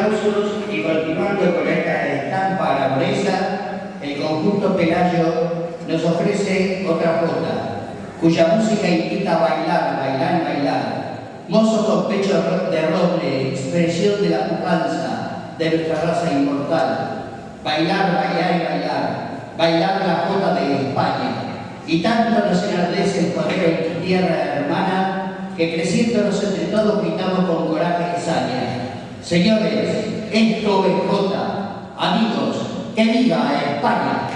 aplausos y continuando con esta estampa aragonesa, el conjunto Pelayo nos ofrece otra jota, cuya música invita a bailar, bailar, bailar. Mozos con pecho de roble, expresión de la pujanza de nuestra raza inmortal. Bailar, bailar y bailar, bailar la jota de España. Y tanto nos enardece el poder en tu tierra hermana, que creciéndonos entre todos gritamos con coraje y saña. Señores, esto es jota. Amigos, que viva España.